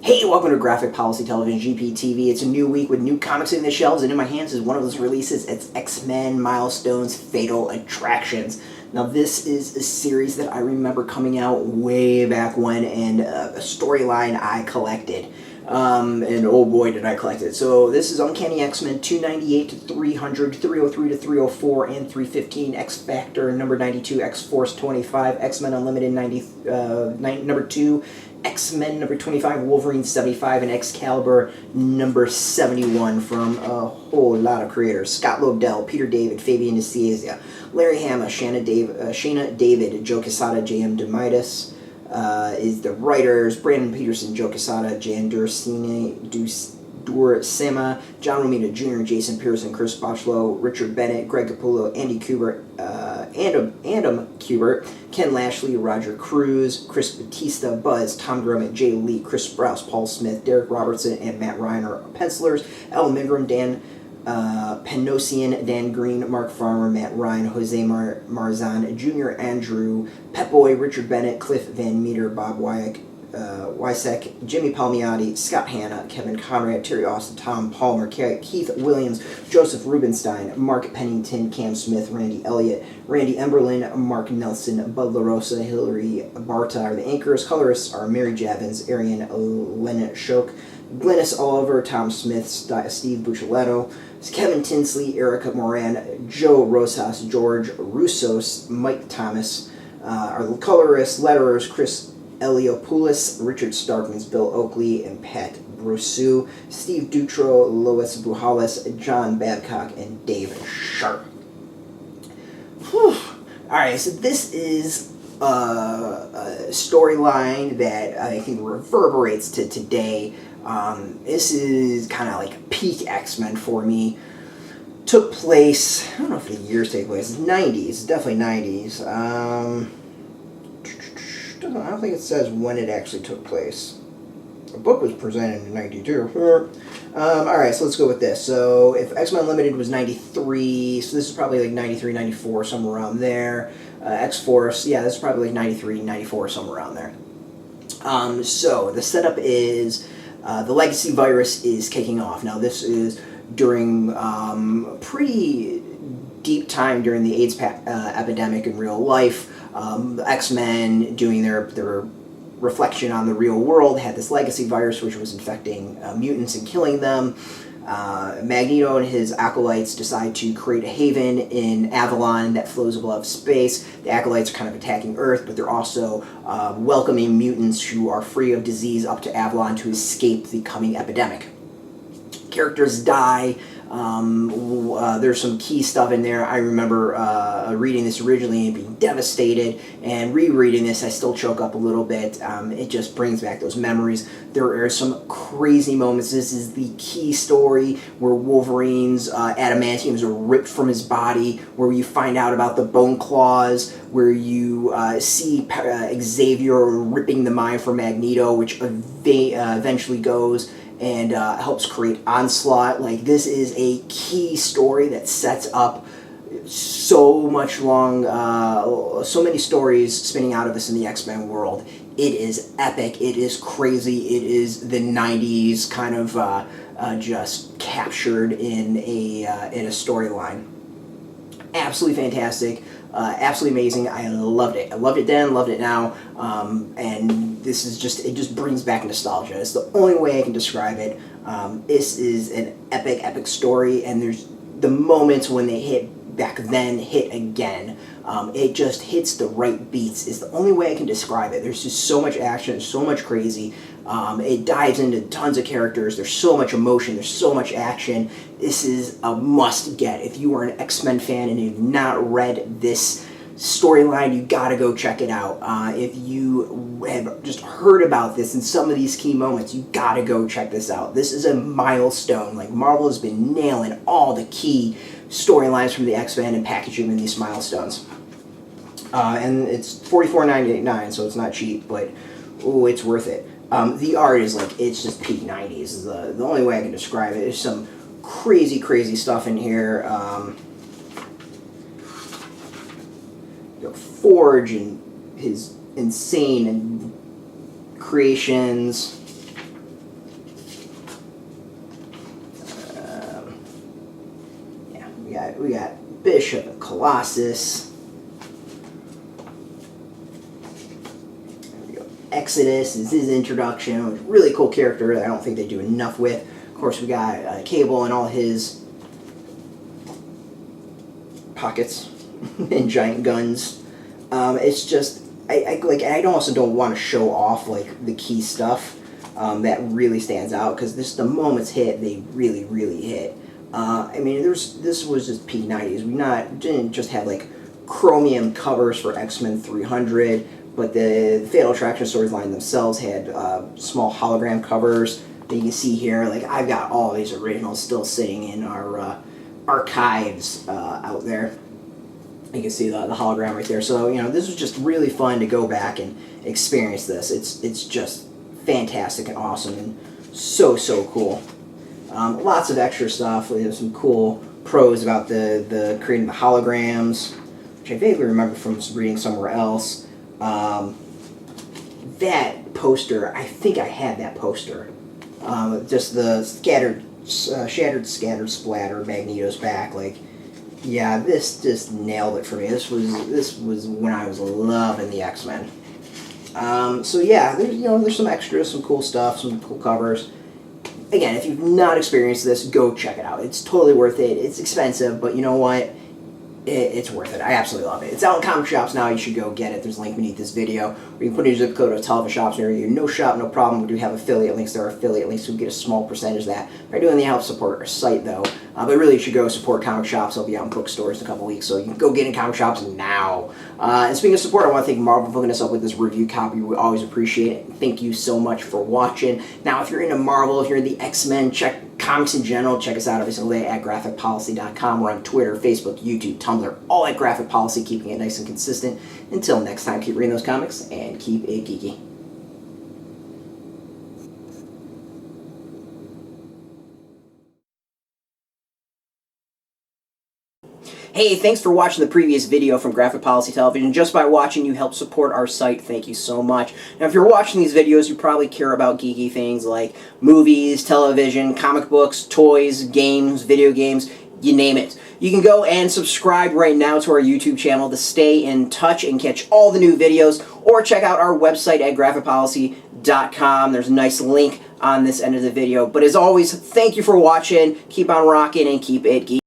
Hey, welcome to Graphic Policy Television, GPTV. It's a new week with new comics in the shelves, and in my hands is one of those releases. It's X-Men Milestones Fatal Attractions. Now, this is a series that I remember coming out way back when, and a storyline I collected. And oh boy, did I collect it. So this is Uncanny X-Men 298 to 300, 303 to 304, and 315, X-Factor number 92, X-Force 25, X-Men Unlimited number 2, X-Men number 25, Wolverine 75, and Excalibur number 71 from a whole lot of creators. Scott Lobdell, Peter David, Fabien Nicieza, Larry Hama, Shana David, Joe Quesada, J.M. DeMatteis is the writers. Brandon Peterson, Joe Quesada, Jan Duursema, John Romita Jr., Jason Pearson, Chris Bachalo, Richard Bennett, Greg Capullo, Andy Kubert, Kubert, Ken Lashley, Roger Cruz, Chris Batista, Buzz, Tom Grummett, Jay Lee, Chris Sprouse, Paul Smith, Darick Robertson, and Matt Ryan are pencilers. Al Milgram, Dan Penosian, Dan Green, Mark Farmer, Matt Ryan, Jose Marzan Jr., Andrew Petboy, Richard Bennett, Cliff Van Meter, Bob Wysek, Jimmy Palmiotti, Scott Hanna, Kevin Conrad, Terry Austin, Tom Palmer, Keith Williams, Joseph Rubenstein, Mark Pennington, Cam Smith, Randy Elliott, Randy Emberlin, Mark Nelson, Bud LaRosa, Hillary Barta are the anchors. Colorists are Mary Javins, Arian Lenashok, Glennis Oliver, Tom Smith, Steve Buccellato, Kevin Tinsley, Erica Moran, Joe Rosas, George Roussos, Mike Thomas are the colorists. Letterers Chris Eliopoulos, Richard Starkins, Bill Oakley, and Pat Brousseau, Steve Dutro, Lois Buhalis, John Babcock, and Dave Sharp. Alright, so this is a storyline that I think reverberates to today. This is kind of like peak X-Men for me. Took place, I don't know if the years take place, it's 90s, definitely 90s. I don't think it says when it actually took place. The book was presented in 92. Alright, so let's go with this. So if X-Men Unlimited was 93, so this is probably like 93, 94, somewhere around there. X-Force, yeah, this is probably like 93, 94, somewhere around there. So the setup is the Legacy virus is kicking off. Now this is during pretty deep time during the AIDS epidemic in real life. X-Men doing their reflection on the real world had this legacy virus which was infecting mutants and killing them. Magneto and his Acolytes decide to create a haven in Avalon that flows above space. The Acolytes are kind of attacking Earth, but they're also welcoming mutants who are free of disease up to Avalon to escape the coming epidemic. Characters die. There's some key stuff in there. I remember reading this originally and being devastated, and rereading this I still choke up a little bit. It just brings back those memories. There are some crazy moments. This is the key story where Wolverine's adamantiums are ripped from his body, where you find out about the bone claws, where you see Xavier ripping the mind from Magneto, which eventually goes and helps create Onslaught. Like, this is a key story that sets up so many stories spinning out of this in the X-Men world. It is epic, it is crazy, it is the 90s kind of just captured in a storyline. Absolutely fantastic. Absolutely amazing. I loved it. I loved it then, loved it now, and this is just, it just brings back nostalgia. It's the only way I can describe it. This is an epic story, and there's the moments when they hit back then hit again. It just hits the right beats is the only way I can describe it. There's just so much action, so much crazy. It dives into tons of characters. There's so much emotion. There's so much action. This is a must-get. If you are an X-Men fan and you've not read this storyline, you gotta go check it out. If you have just heard about this and some of these key moments, you gotta go check this out. This is a milestone. Like, Marvel has been nailing all the key storylines from the X-Men and packaging them in these milestones. And it's $44.99, so it's not cheap, but ooh, it's worth it. The art is like, it's just peak 90s is the only way I can describe it. There's some crazy stuff in here. Forge and his insane creations. Colossus. There we go. Exodus is his introduction. Really cool character that I don't think they do enough with. Of course, we got Cable and all his pockets and giant guns. It's just I also don't want to show off like the key stuff that really stands out, because the moments hit, they really hit. I mean, this was just peak 90s. We didn't just have like chromium covers for X-Men 300, but the Fatal Attraction storyline themselves had small hologram covers that you can see here. Like, I've got all these originals still sitting in our archives out there. You can see the hologram right there. So, you know, this was just really fun to go back and experience this. It's just fantastic and awesome and so cool. Lots of extra stuff. We have some cool prose about the creating the holograms, which I vaguely remember from reading somewhere else. That poster, I think I had that poster. Just the shattered, scattered splatter, Magneto's back. Like, yeah, this just nailed it for me. This was when I was loving the X-Men. So yeah, there's some extras, some cool stuff, some cool covers. Again, if you've not experienced this, go check it out. It's totally worth it. It's expensive, but you know what? It's worth it. I absolutely love it. It's out in comic shops now. You should go get it. There's a link beneath this video. Or you can put in your zip code of television shops near you. No shop, no problem. We do have affiliate links. There are affiliate links, so we get a small percentage of that. By doing the help support our site, though. But really, you should go support comic shops. They'll be out in bookstores in a couple weeks, so you can go get in comic shops now. And speaking of support, I want to thank Marvel for hooking us up with this review copy. We always appreciate it. Thank you so much for watching. Now, if you're into Marvel, if you're into the X-Men, check comics in general, check us out every single day at graphicpolicy.com. We're on Twitter, Facebook, YouTube, Tumblr, all at Graphic Policy, keeping it nice and consistent. Until next time, keep reading those comics and keep it geeky. Hey, thanks for watching the previous video from Graphic Policy Television. Just by watching, you help support our site. Thank you so much. Now, if you're watching these videos, you probably care about geeky things like movies, television, comic books, toys, games, video games, you name it. You can go and subscribe right now to our YouTube channel to stay in touch and catch all the new videos, or check out our website at graphicpolicy.com. There's a nice link on this end of the video. But as always, thank you for watching. Keep on rocking and keep it geeky.